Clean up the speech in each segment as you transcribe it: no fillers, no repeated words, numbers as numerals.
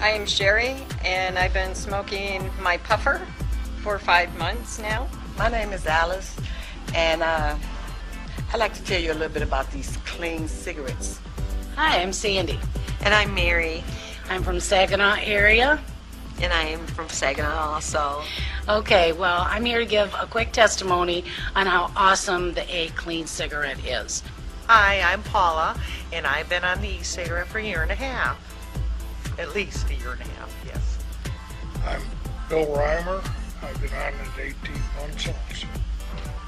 I am Sherry, and I've been smoking my puffer for 5 months now. My name is Alice, and I'd like to tell you a little bit about these clean cigarettes. Hi, I'm Sandy. And I'm Mary. I'm from Saginaw area. And I am from Saginaw also. Okay, well, I'm here to give a quick testimony on how awesome the A Clean cigarette is. Hi, I'm Paula, and I've been on the e-cigarette for a year and a half. At least a year and a half, yes. I'm Bill Reimer. I've been on it 18 months also.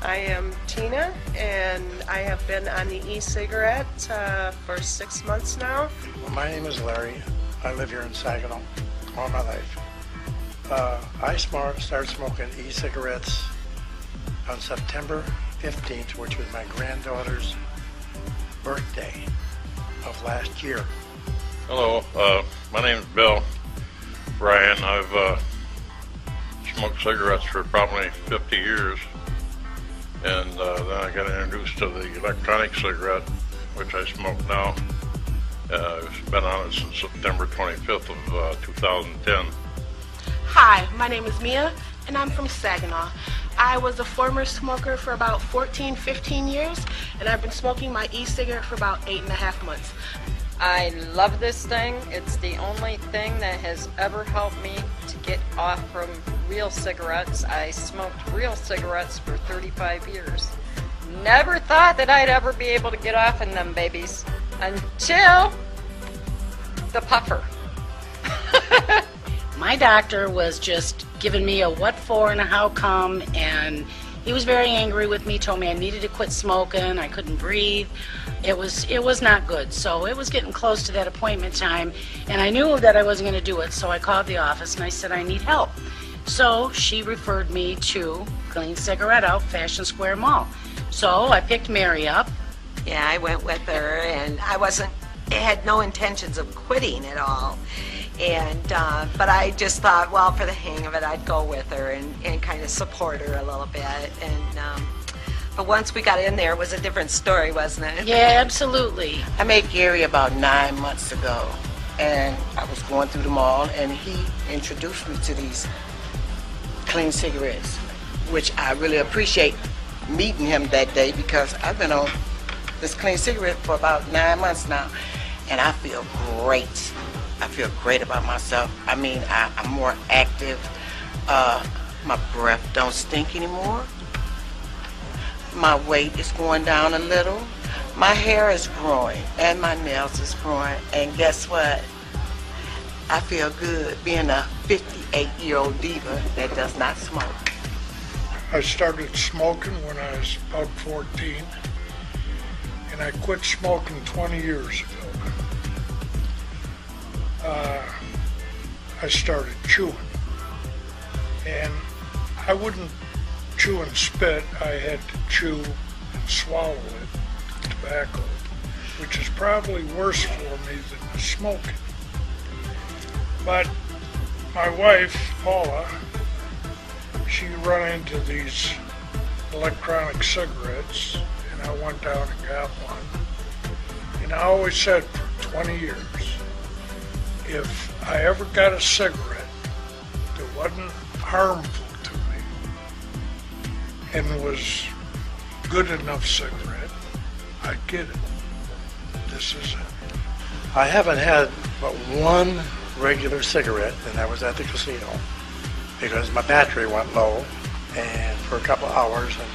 I am Tina, and I have been on the e-cigarette for 6 months now. Well, my name is Larry. I live here in Saginaw all my life. I started smoking e-cigarettes on September 15th, which was my granddaughter's birthday of last year. Hello, my name is Bill Ryan. I've smoked cigarettes for probably 50 years, and then I got introduced to the electronic cigarette, which I smoke now. I've been on it since September 25th of 2010. Hi, my name is Mia, and I'm from Saginaw. I was a former smoker for about 15 years, and I've been smoking my e-cigarette for about 8.5 months. I love this thing. It's the only thing that has ever helped me to get off from real cigarettes. I smoked real cigarettes for 35 years. Never thought that I'd ever be able to get off in them babies until the puffer. My doctor was just giving me a what for and a how come, and he was very angry with me, told me I needed to quit smoking, I couldn't breathe. It was not good. So it was getting close to that appointment time, and I knew that I wasn't going to do it, so I called the office and I said I need help. So she referred me to Clean Cigarette out Fashion Square Mall. So I picked Mary up. Yeah, I went with her, and I had no intentions of quitting at all. And but I just thought, well, for the hang of it, I'd go with her and kind of support her a little bit. And but once we got in there, it was a different story, wasn't it? Yeah, absolutely. I met Gary about 9 months ago, and I was going through the mall, and he introduced me to these clean cigarettes, which I really appreciate meeting him that day, because I've been on this clean cigarette for about 9 months now, and I feel great. I feel great about myself. I mean, I'm more active. My breath don't stink anymore. My weight is going down a little. My hair is growing, and my nails is growing. And guess what? I feel good being a 58-year-old diva that does not smoke. I started smoking when I was about 14, and I quit smoking 20 years ago. I started chewing, and I wouldn't chew and spit. I had to chew and swallow it, tobacco, which is probably worse for me than the smoking. But my wife, Paula, she run into these electronic cigarettes, and I went down and got one. And I always said for 20 years, if I ever got a cigarette that wasn't harmful to me and was good enough cigarette, I'd get it. This is it. I haven't had but one regular cigarette, and that was at the casino, because my battery went low and for a couple hours, and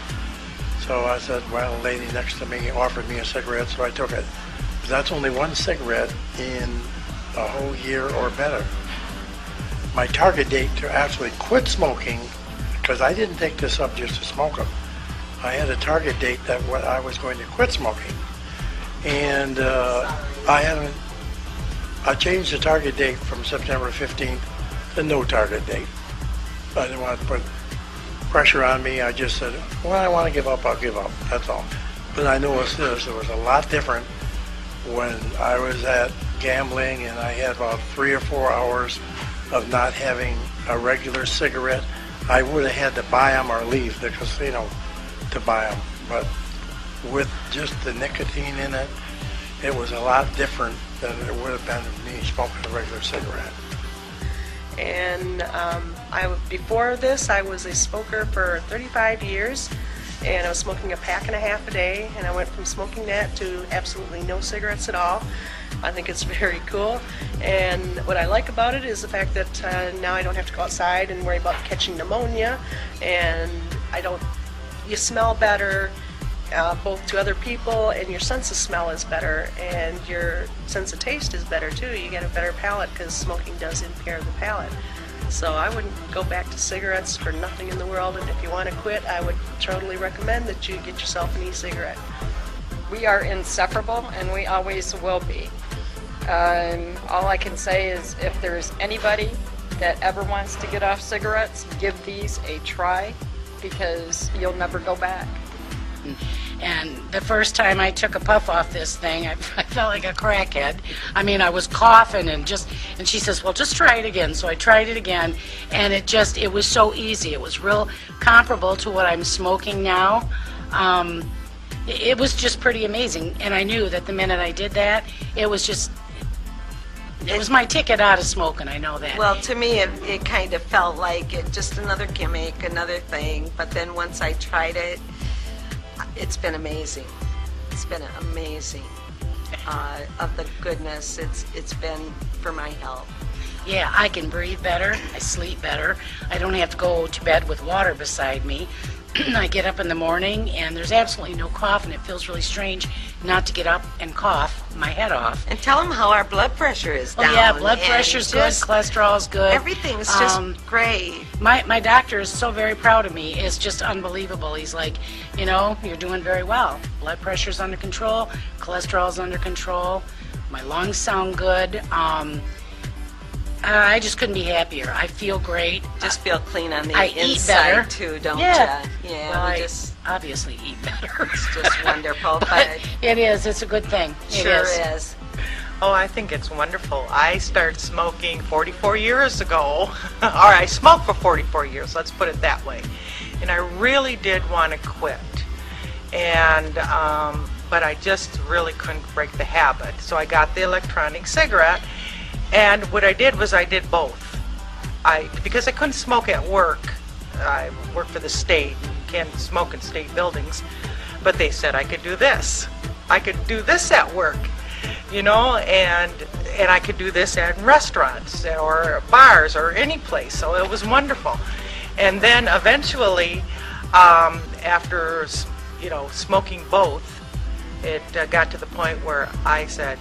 so I said, well, a lady next to me offered me a cigarette, so I took it. But that's only one cigarette in a whole year or better. My target date to actually quit smoking, because I didn't take this up just to smoke them. I had a target date that I was going to quit smoking, and I changed the target date from September 15th to no target date. I didn't want to put pressure on me. I just said, when I want to give up, I'll give up. That's all. But I noticed this, it was a lot different when I was at gambling, and I had about 3 or 4 hours of not having a regular cigarette. I would have had to buy them or leave the casino to buy them. But with just the nicotine in it, it was a lot different than it would have been me smoking a regular cigarette. And before this, I was a smoker for 35 years, and I was smoking a pack and a half a day, and I went from smoking that to absolutely no cigarettes at all. I think it's very cool, and what I like about it is the fact that now I don't have to go outside and worry about catching pneumonia, and you smell better, both to other people, and your sense of smell is better, and your sense of taste is better too. You get a better palate because smoking does impair the palate. So I wouldn't go back to cigarettes for nothing in the world, and if you want to quit, I would totally recommend that you get yourself an e-cigarette. We are inseparable, and we always will be. All I can say is if there's anybody that ever wants to get off cigarettes, give these a try, because you'll never go back. And the first time I took a puff off this thing, I felt like a crackhead. I mean, I was coughing and she says, well, just try it again. So I tried it again, and it was so easy. It was real comparable to what I'm smoking now. It was just pretty amazing. And I knew that the minute I did that, it was my ticket out of smoking, I know that. Well, to me, it kind of felt like just another gimmick, another thing. But then once I tried it, it's been amazing. It's been amazing. Of the goodness it's been for my health. Yeah, I can breathe better. I sleep better. I don't have to go to bed with water beside me. I get up in the morning and there's absolutely no cough, and it feels really strange not to get up and cough my head off. And tell them how our blood pressure is down. Oh yeah, blood pressure's good, cholesterol's good. Everything's just great. My doctor is so very proud of me. It's just unbelievable. He's like, you're doing very well. Blood pressure's under control, cholesterol's under control, my lungs sound good. I just couldn't be happier. I feel great. Just feel clean on the I inside eat better too, don't Yeah. you? Yeah, Well, we I just obviously eat better. it's just wonderful. But It is. It's a good thing. It sure is. Oh, I think it's wonderful. I started smoking 44 years ago. Or I smoked for 44 years, let's put it that way. And I really did want to quit. And but I just really couldn't break the habit. So I got the electronic cigarette. And what I did was I did both. Because I couldn't smoke at work. I work for the state. You can't smoke in state buildings. But they said I could do this. I could do this at work, and I could do this at restaurants or bars or any place. So it was wonderful. And then eventually, after smoking both, it got to the point where I said,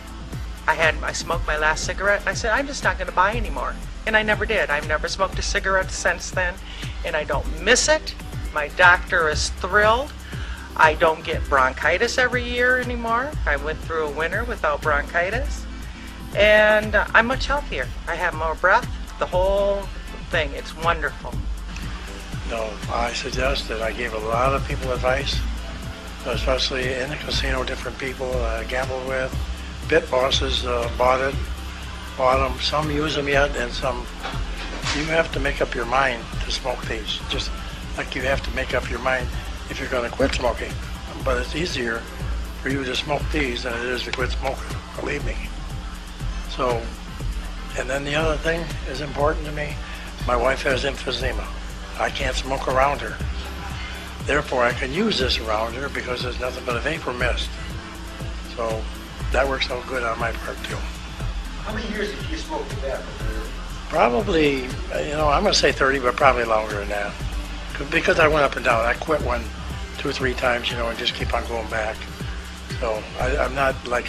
I smoked my last cigarette, and I said, I'm just not going to buy anymore. And I never did. I've never smoked a cigarette since then, and I don't miss it. My doctor is thrilled. I don't get bronchitis every year anymore. I went through a winter without bronchitis, and I'm much healthier. I have more breath, the whole thing. It's wonderful. No, I suggest that I gave a lot of people advice, especially in the casino, different people I gambled with. Pit bosses bought them. Some use them yet, and some. You have to make up your mind to smoke these. Just like you have to make up your mind if you're going to quit smoking. But it's easier for you to smoke these than it is to quit smoking, believe me. So, and then the other thing is important to me. My wife has emphysema. I can't smoke around her. Therefore, I can use this around her because there's nothing but a vapor mist. So that works out good on my part too. How many years did you smoke tobacco? Probably, I'm going to say 30, but probably longer than that. Because I went up and down. I quit one 2 or 3 times, and just keep on going back. So I'm not like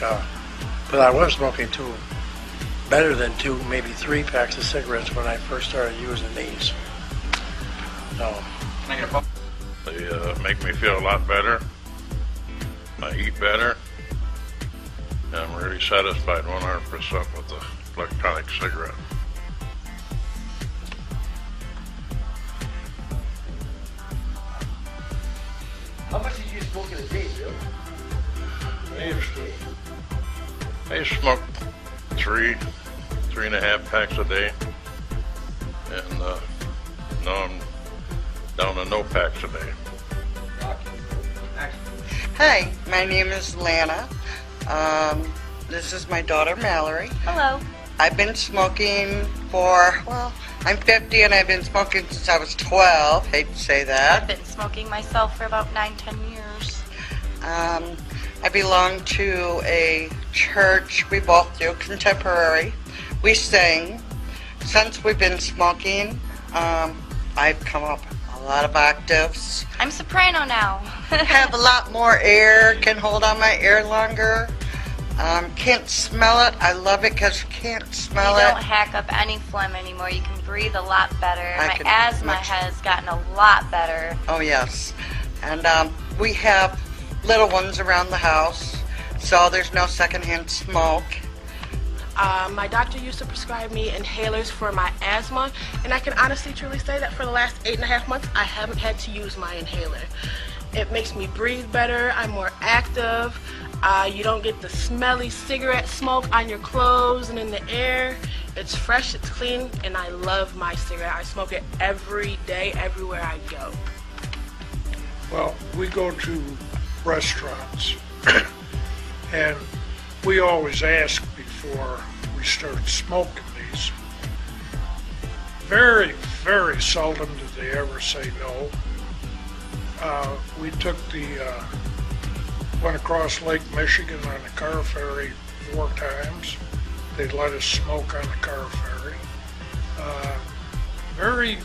but I was smoking better than 2, maybe 3 packs of cigarettes when I first started using these. So. They make me feel a lot better. I eat better. And I'm really satisfied 100% with the electronic cigarette. How much did you smoke in a day, Bill? I used to smoke 3.5 packs a day. And now I'm down to no packs a day. Hi, my name is Lana. This is my daughter Mallory. Hello. I've been smoking for, I'm 50 and I've been smoking since I was 12. Hate to say I've that. been smoking myself for about 9-10 years. I belong to a church. We both do contemporary. We sing. Since we've been smoking, I've come up a lot of octaves. I'm soprano now. Have a lot more air, can hold on my air longer. Can't smell it. I love it because you can't smell You it. don't hack up any phlegm anymore. You can breathe a lot better. I My can asthma much- has gotten a lot better. Oh, yes. And we have little ones around the house, so there's no secondhand smoke. My doctor used to prescribe me inhalers for my asthma, and I can honestly truly say that for the last 8.5 months, I haven't had to use my inhaler. It makes me breathe better. I'm more active. You don't get the smelly cigarette smoke on your clothes and in the air. It's fresh, it's clean, and I love my cigarette. I smoke it every day, everywhere I go. Well, we go to restaurants, and we always ask before we start smoking these. Very, very seldom do they ever say no. We took went across Lake Michigan on a car ferry 4 times. They let us smoke on the car ferry.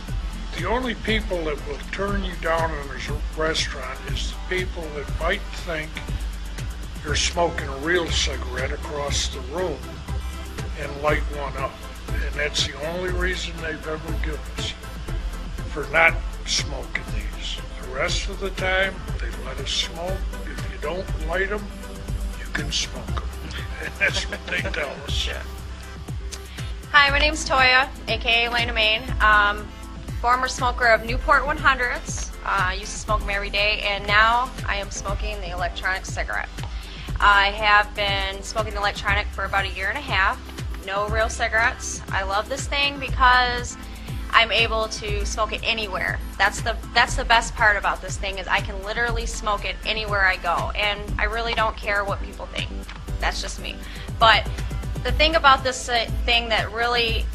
The only people that will turn you down in a restaurant is the people that might think you're smoking a real cigarette across the room and light one up. And that's the only reason they've ever given us for not smoking these. The rest of the time, they let us smoke. If you don't light them, you can smoke them. And that's what they tell us. Hi, my name's Toya, aka Lena Main. Former smoker of Newport 100s. I used to smoke them every day, and now I am smoking the electronic cigarette. I have been smoking the electronic for about 1.5 years. No real cigarettes. I love this thing because I'm able to smoke it anywhere. That's the best part about this thing is I can literally smoke it anywhere I go, and I really don't care what people think. That's just me. But the thing about this thing that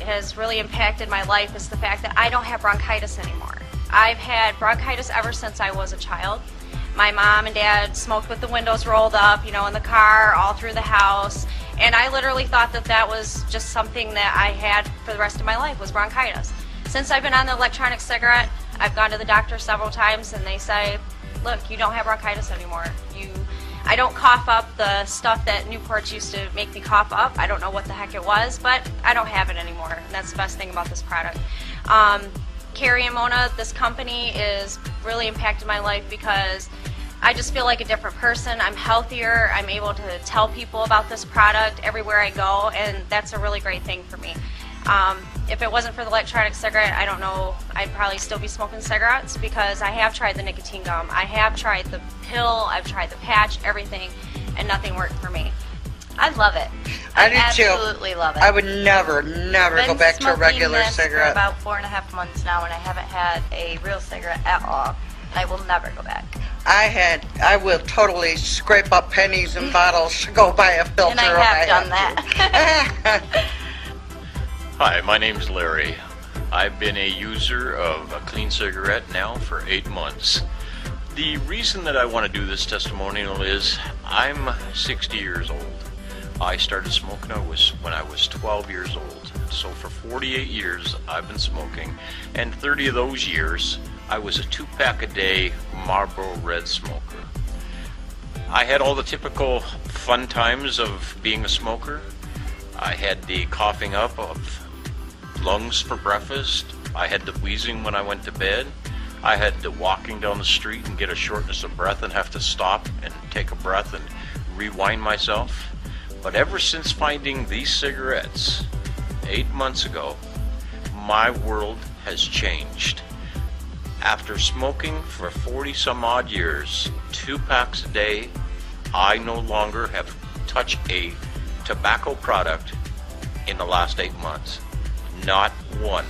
has really impacted my life is the fact that I don't have bronchitis anymore. I've had bronchitis ever since I was a child. My mom and dad smoked with the windows rolled up, in the car, all through the house, and I literally thought that was just something that I had for the rest of my life, was bronchitis. Since I've been on the electronic cigarette, I've gone to the doctor several times, and they say, look, you don't have bronchitis anymore. I don't cough up the stuff that Newports used to make me cough up. I don't know what the heck it was, but I don't have it anymore, and that's the best thing about this product. Carrie and Mona, this company is really impacted my life because I just feel like a different person. I'm healthier. I'm able to tell people about this product everywhere I go, and that's a really great thing for me. If it wasn't for the electronic cigarette, I don't know, I'd probably still be smoking cigarettes because I have tried the nicotine gum, I have tried the pill, I've tried the patch, everything, and nothing worked for me. I love it. I do too. Absolutely love it. I would never go back to a regular I've been smoking cigarette. this for about 4.5 months now, and I haven't had a real cigarette at all. I will never go back. I will totally scrape up pennies and bottles to go buy a filter. And I have done that. Hi, my name's Larry. I've been a user of a clean cigarette now for 8 months. The reason that I want to do this testimonial is I'm 60 years old. I started smoking when I was 12 years old. So for 48 years I've been smoking, and 30 of those years I was a 2-pack a day Marlboro Red smoker. I had all the typical fun times of being a smoker. I had the coughing up of lungs for breakfast. I had the wheezing when I went to bed. I had the walking down the street and get a shortness of breath and have to stop and take a breath and rewind myself. But ever since finding these cigarettes 8 months ago, my world has changed. After smoking for 40 some odd years, 2 packs a day, I no longer have touched a tobacco product in the last 8 months. Not one.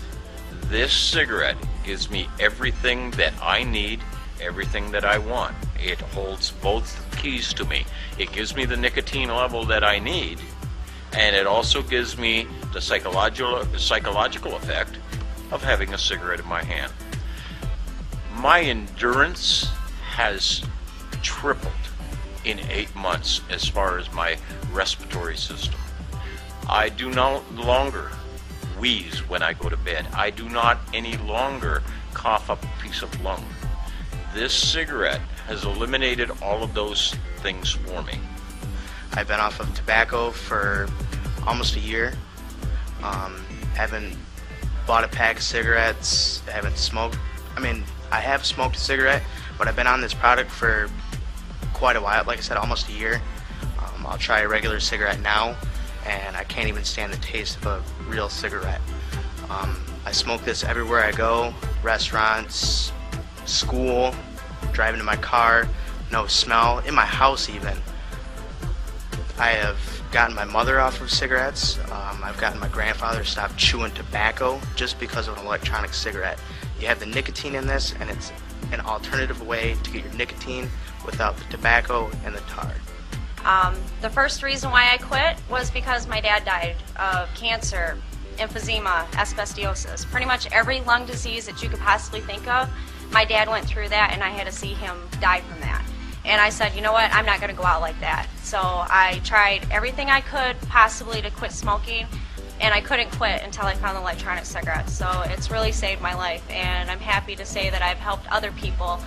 This cigarette gives me everything that I need, everything that I want. It holds both keys to me. It gives me the nicotine level that I need, and it also gives me the psychological effect of having a cigarette in my hand. My endurance has tripled in 8 months as far as my respiratory system. I do no longer wheeze when I go to bed. I do not any longer cough up a piece of lung. This cigarette has eliminated all of those things for me. I've been off of tobacco for almost a year. Haven't bought a pack of cigarettes, haven't smoked. I mean, I have smoked a cigarette, but I've been on this product for quite a while, like I said, almost a year. I'll try a regular cigarette now, and I can't even stand the taste of a real cigarette. I smoke this everywhere I go, restaurants, school, driving in my car, no smell, in my house even. I have gotten my mother off of cigarettes. I've gotten my grandfather to stop chewing tobacco just because of an electronic cigarette. You have the nicotine in this, and it's an alternative way to get your nicotine without the tobacco and the tar. The first reason why I quit was because my dad died of cancer, emphysema, asbestosis. Pretty much every lung disease that you could possibly think of, my dad went through that, and I had to see him die from that. And I said, you know what, I'm not going to go out like that. So I tried everything I could possibly to quit smoking, and I couldn't quit until I found the electronic cigarettes. So it's really saved my life, and I'm happy to say that I've helped other people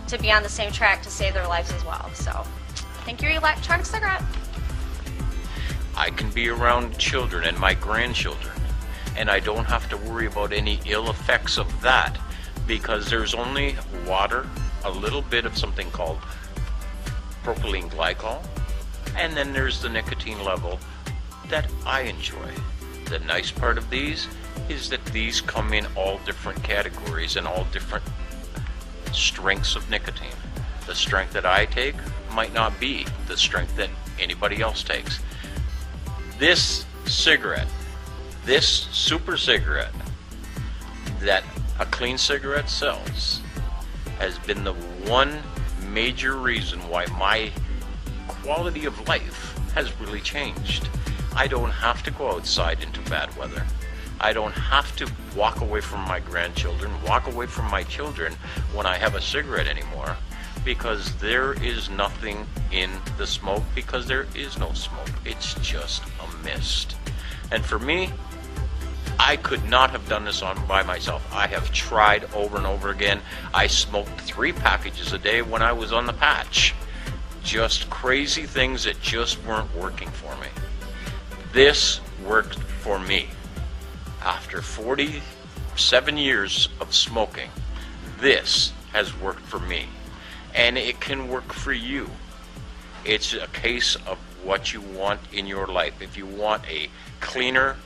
to be on the same track to save their lives as well. So thank you, electronic cigarette. I can be around children and my grandchildren, and I don't have to worry about any ill effects of that, because there's only water, a little bit of something called propylene glycol, and then there's the nicotine level that I enjoy. The nice part of these is that these come in all different categories and all different strengths of nicotine. The strength that I take might not be the strength that anybody else takes. This cigarette, this super cigarette that a clean cigarette sells, has been the one major reason why my quality of life has really changed. I don't have to go outside into bad weather. I don't have to walk away from my grandchildren, walk away from my children when I have a cigarette anymore, because there is nothing in the smoke, because there is no smoke. It's just a mist. And for me, I could not have done this by myself. I have tried over and over again. I smoked 3 packages a day when I was on the patch. Just crazy things that just weren't working for me. This worked for me. After 47 years of smoking, this has worked for me. And it can work for you. It's a case of what you want in your life. If you want a cleaner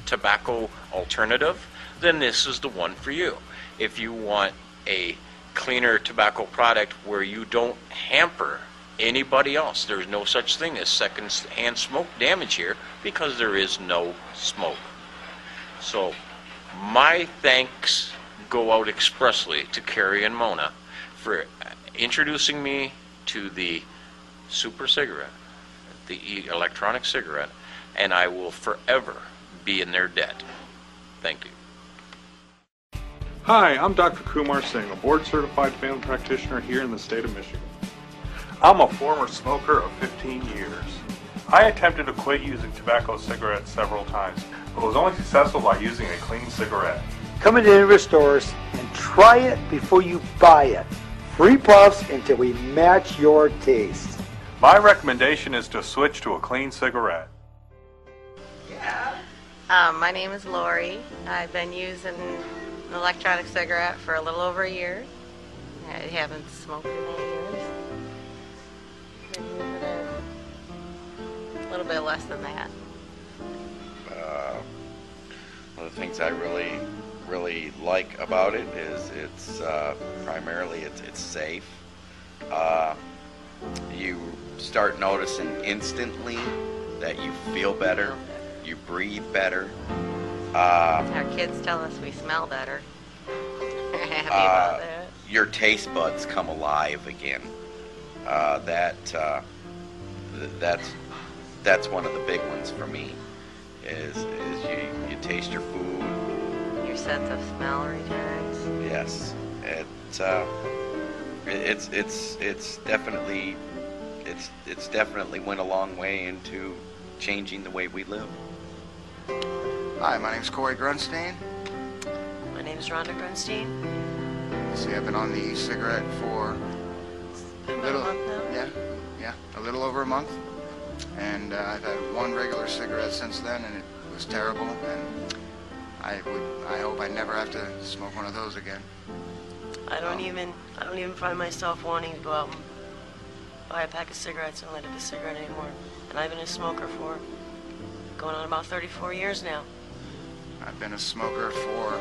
tobacco alternative, then this is the one for you. If you want a cleaner tobacco product where you don't hamper anybody else, there's no such thing as second-hand smoke damage here, because there is no smoke. So my thanks go out expressly to Carrie and Mona for introducing me to the super cigarette, the electronic cigarette, and I will forever be in their debt. Thank you. Hi, I'm Dr. Kumar Singh, a board-certified family practitioner here in the state of Michigan. I'm a former smoker of 15 years. I attempted to quit using tobacco cigarettes several times, but was only successful by using a clean cigarette. Come into any of our stores and try it before you buy it. Free puffs until we match your taste. My recommendation is to switch to a clean cigarette. My name is Lori. I've been using an electronic cigarette for a little over a year. I haven't smoked in 8 years. Been using it a little bit less than that. One of the things I really like about it is it's primarily it's safe. You start noticing instantly that you feel better, you breathe better. Our kids tell us we smell better. We're happy about that. Your taste buds come alive again. That's one of the big ones for me. Is you taste your food. Your upset the smell returns. Yes, it's definitely went a long way into changing the way we live. Hi, my name's Corey Grunstein. My name is Rhonda Grunstein. See, I've been on the e-cigarette for a month now. Yeah, a little over a month. And I've had one regular cigarette since then, and it was terrible. And I hope I never have to smoke one of those again. I don't even find myself wanting to go out and buy a pack of cigarettes and light up a cigarette anymore. And I've been a smoker for going on about 34 years now. I've been a smoker for,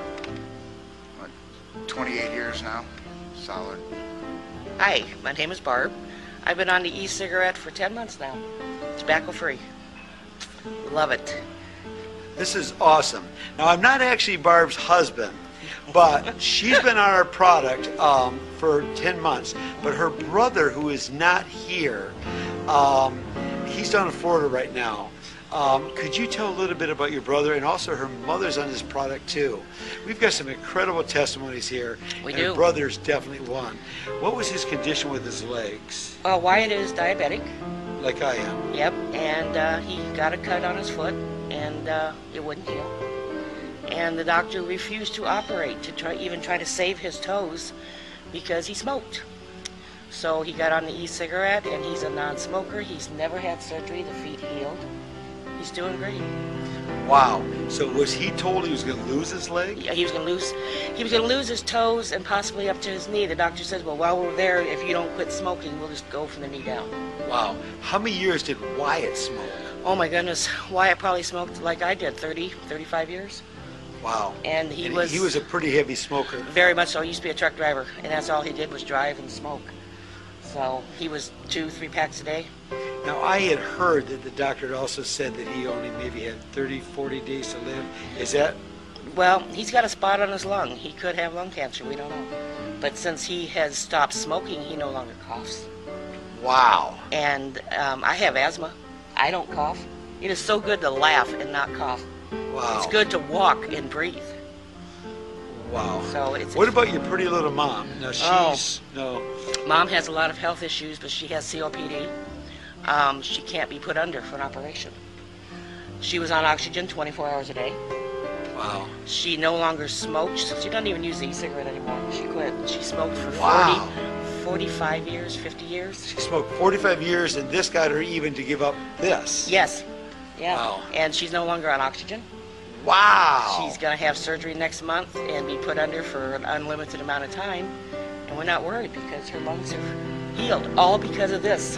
28 years now, solid. Hi, my name is Barb. I've been on the e-cigarette for 10 months now. Tobacco free. Love it. This is awesome. Now, I'm not actually Barb's husband, but she's been on our product for 10 months. But her brother, who is not here, he's down in Florida right now. Could you tell a little bit about your brother, and also her mother's on this product too? We've got some incredible testimonies here. We and do. Her brother's definitely one. What was his condition with his legs? Wyatt is diabetic. Like I am. Yep, and he got a cut on his foot, and it wouldn't heal. And the doctor refused to operate to try to save his toes because he smoked. So he got on the e-cigarette, and he's a non-smoker. He's never had surgery. The feet healed. He's doing great. Wow. So was he told he was going to lose his leg? Yeah, he was going to lose his toes and possibly up to his knee. The doctor says, well, while we're there, if you don't quit smoking, we'll just go from the knee down. Wow. How many years did Wyatt smoke? Oh my goodness. Wyatt probably smoked like I did, 30, 35 years. Wow. And he was a pretty heavy smoker. Very much so. He used to be a truck driver, and that's all he did was drive and smoke. So he was 2-3 packs a day. Now, I had heard that the doctor had also said that he only maybe had 30, 40 days to live. Is that? Well, he's got a spot on his lung. He could have lung cancer. We don't know. But since he has stopped smoking, he no longer coughs. Wow. And I have asthma. I don't cough. It is so good to laugh and not cough. Wow. It's good to walk and breathe. Wow. So it's. What about your pretty little mom? Now she's no. Mom has a lot of health issues, but she has COPD. She can't be put under for an operation. She was on oxygen 24 hours a day. Wow. She no longer smokes. She doesn't even use the e-cigarette anymore. She quit. She smoked for 45 years, 50 years. She smoked 45 years, and this got her even to give up this. Yes. Yeah. Wow. And she's no longer on oxygen. Wow. She's going to have surgery next month and be put under for an unlimited amount of time. And we're not worried because her lungs have healed, all because of this.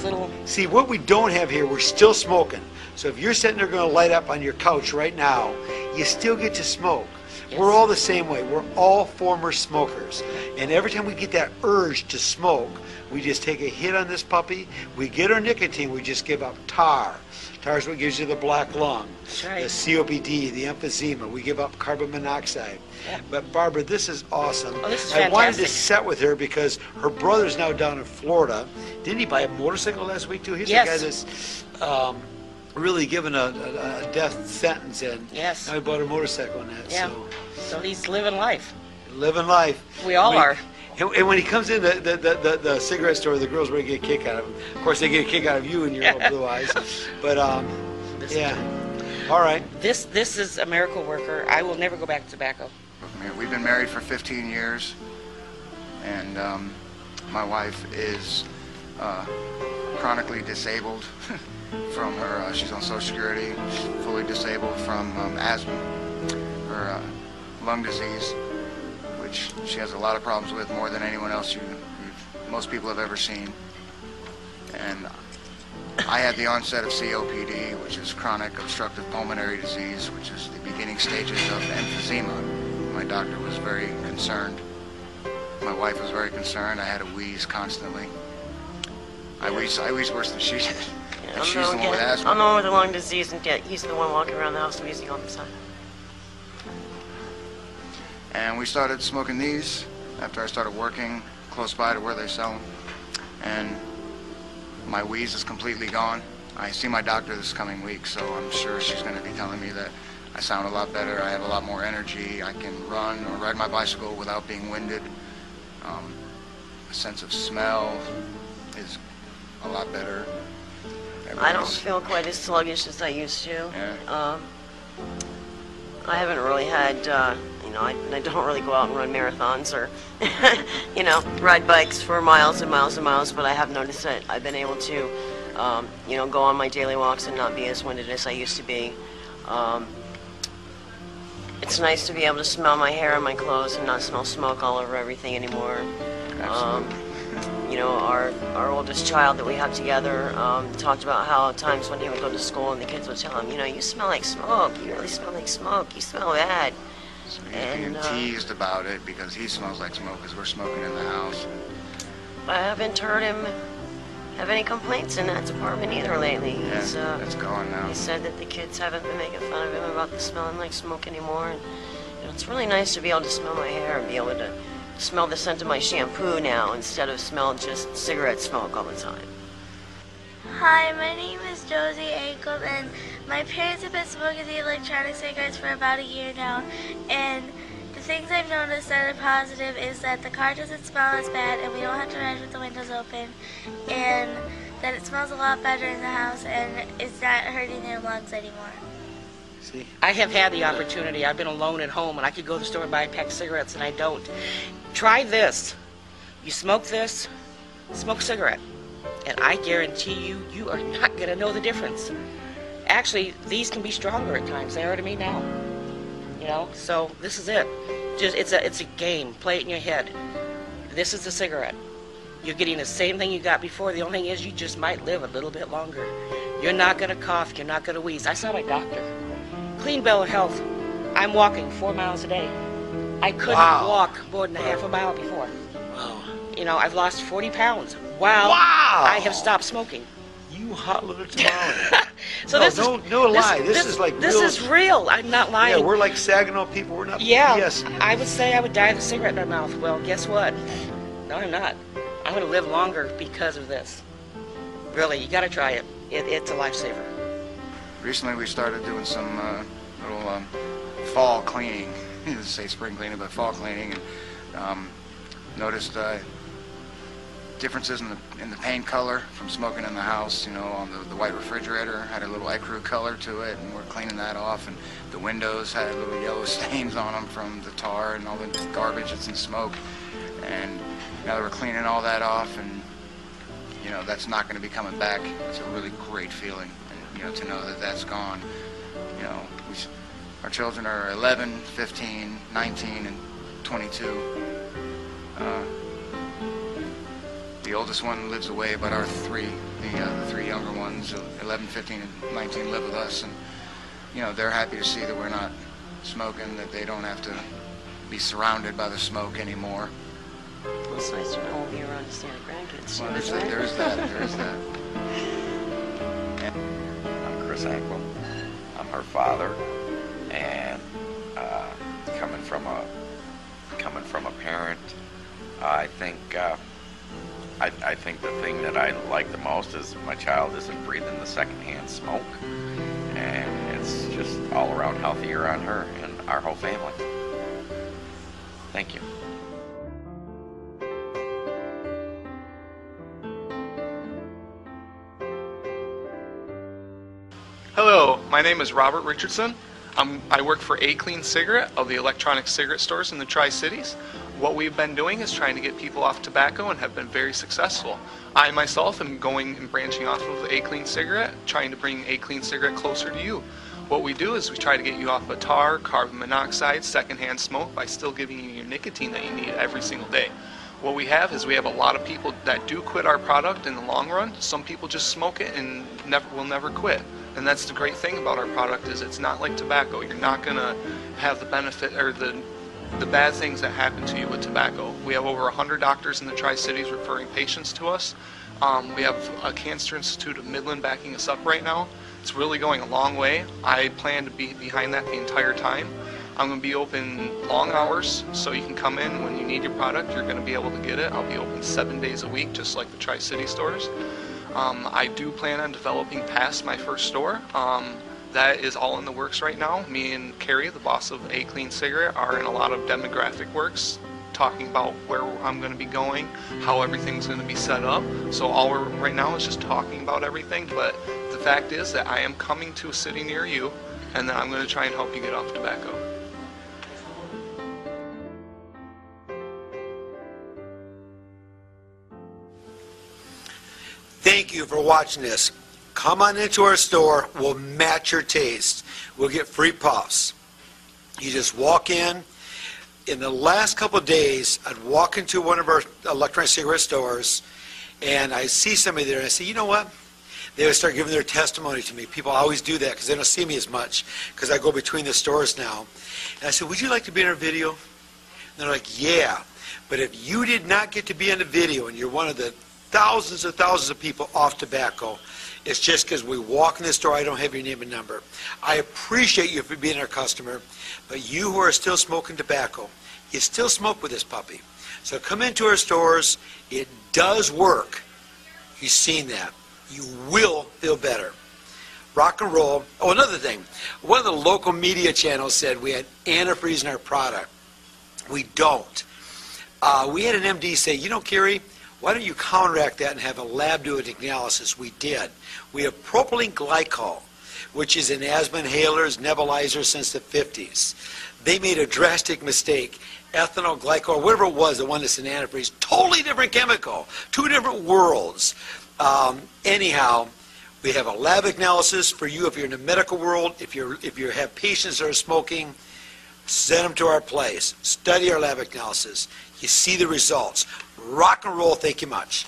Little. See, what we don't have here, we're still smoking. So if you're sitting there going to light up on your couch right now, you still get to smoke. Yes. We're all the same way. We're all former smokers. And every time we get that urge to smoke, we just take a hit on this puppy. We get our nicotine, we just give up tar. Tar is what gives you the black lung, right. The COPD, the emphysema. We give up carbon monoxide. Yeah. But Barbara, this is awesome. Oh, this is I fantastic. wanted to set with her because her brother's now down in Florida. Didn't he buy a motorcycle last week too? He's the guy that's really given a death sentence in. Yes. Now he bought a motorcycle in that. Yeah. So he's living life. Living life. We all are. And when he comes in the cigarette store, the girls really get a kick out of him. Of course, they get a kick out of you and your little blue eyes. But yeah. All right. This is a miracle worker. I will never go back to tobacco. We've been married for 15 years, and my wife is chronically disabled from her. She's on Social Security, fully disabled from asthma, her lung disease, which she has a lot of problems with, more than anyone else most people have ever seen. And I had the onset of COPD, which is chronic obstructive pulmonary disease, which is the beginning stages of emphysema. My doctor was very concerned. My wife was very concerned. I had to wheeze constantly. I wheeze worse than she did. Yeah, And she's the one with asthma. I'm the one with the lung disease, and he's the one walking around the house wheezing all the time. And we started smoking these after I started working close by to where they sell them. And my wheeze is completely gone. I see my doctor this coming week, so I'm sure she's going to be telling me that I sound a lot better. I have a lot more energy. I can run or ride my bicycle without being winded. A sense of smell is a lot better. I don't feel quite as sluggish as I used to. Yeah. I haven't really had, I don't really go out and run marathons or, ride bikes for miles and miles and miles, but I have noticed that I've been able to, go on my daily walks and not be as winded as I used to be. It's nice to be able to smell my hair and my clothes and not smell smoke all over everything anymore. Our oldest child that we have together talked about how times when he would go to school and the kids would tell him, you smell like smoke, you really smell like smoke, you smell bad. So he's being teased about it because he smells like smoke because we're smoking in the house. I haven't heard him have any complaints in that department either lately. Yeah, that's gone now. He said that the kids haven't been making fun of him about the smelling like smoke anymore. And, it's really nice to be able to smell my hair and be able to smell the scent of my shampoo now instead of smell just cigarette smoke all the time. Hi, my name is Josie Ancom, and my parents have been smoking the electronic cigarettes for about a year now, and the things I've noticed that are positive is that the car doesn't smell as bad and we don't have to ride with the windows open, and that it smells a lot better in the house and it's not hurting their lungs anymore. See, I have had the opportunity. I've been alone at home and I could go to the store and buy a pack of cigarettes and I don't. Try this. You smoke this, smoke a cigarette, and I guarantee you, you are not going to know the difference. Actually, these can be stronger at times. They are to me now. So this is it. It's a game. Play it in your head. This is the cigarette. You're getting the same thing you got before. The only thing is you just might live a little bit longer. You're not going to cough. You're not going to wheeze. I saw my doctor. Clean bill of health. I'm walking 4 miles a day. I couldn't walk more than a half a mile before. Wow. I've lost 40 pounds while I have stopped smoking. You hot little tamale. So no lie. This is like this real. is real. I'm not lying. Yeah, we're like Saginaw people. We're not. Yeah, Yes. I would say I would die of a cigarette in my mouth. Well, guess what? No, I'm not. I'm going to live longer because of this. Really, you got to try it. It's a lifesaver. Recently, we started doing some little fall cleaning. I didn't say spring cleaning, but fall cleaning, and noticed differences in the paint color from smoking in the house. On the white refrigerator had a little ecru color to it, and we're cleaning that off. And the windows had little yellow stains on them from the tar and all the garbage that's in smoke. And now that we're cleaning all that off, and that's not going to be coming back. It's a really great feeling, and to know that that's gone. Our children are 11, 15, 19, and 22. The oldest one lives away, but our three, the three younger ones, 11, 15, and 19, live with us, and they're happy to see that we're not smoking, that they don't have to be surrounded by the smoke anymore. Well, it's nice to know we'll be around to see our grandkids. Well, there's that. I'm Chris Ankle. I'm her father, and coming from a parent, I think the thing that I like the most is my child isn't breathing the secondhand smoke, and it's just all around healthier on her and our whole family. Thank you. Hello, my name is Robert Richardson. I work for A Clean Cigarette of the electronic cigarette stores in the Tri-Cities. What we've been doing is trying to get people off tobacco and have been very successful. I myself am going and branching off of A Clean Cigarette, trying to bring A Clean Cigarette closer to you. What we do is we try to get you off of tar, carbon monoxide, secondhand smoke by still giving you your nicotine that you need every single day. What we have is we have a lot of people that do quit our product in the long run. Some people just smoke it and will never quit. And that's the great thing about our product is it's not like tobacco. You're not going to have the benefit or the bad things that happen to you with tobacco. We have over 100 doctors in the Tri-Cities referring patients to us. We have a Cancer Institute of Midland backing us up right now. It's really going a long way. I plan to be behind that the entire time. I'm going to be open long hours, so you can come in when you need your product. You're going to be able to get it. I'll be open 7 days a week, just like the Tri-City stores. I do plan on developing past my first store. that is all in the works right now. Me and Carrie, the boss of A Clean Cigarette, are in a lot of demographic works, talking about where I'm going to be going, how everything's going to be set up. So all we're right now is just talking about everything, but the fact is that I am coming to a city near you, and then I'm going to try and help you get off tobacco. Thank you for watching this. Come on into our store. We'll match your taste. We'll get free puffs. You just walk in. In the last couple of days, I'd walk into one of our electronic cigarette stores, and I see somebody there, and I say, you know what? They would start giving their testimony to me. People always do that because they don't see me as much because I go between the stores now. And I said, would you like to be in our video? And they're like, yeah. But if you did not get to be in the video and you're one of the thousands of people off tobacco, it's just because we walk in the store, I don't have your name and number. I appreciate you for being our customer, but you who are still smoking tobacco, you still smoke with this puppy. So come into our stores. It does work. You've seen that. You will feel better. Rock and roll. Oh, another thing. One of the local media channels said we had antifreeze in our product. We don't. We had an MD say, you know, Carrie, why don't you counteract that and have a lab do an analysis? We did. We have propylene glycol, which is in asthma inhalers, nebulizers since the 50s. They made a drastic mistake. Ethanol glycol, whatever it was, the one that's in antifreeze, totally different chemical, two different worlds. Anyhow, we have a lab analysis for you if you're in the medical world. If you have patients that are smoking, send them to our place. Study our lab analysis. You see the results. Rock and roll. Thank you much.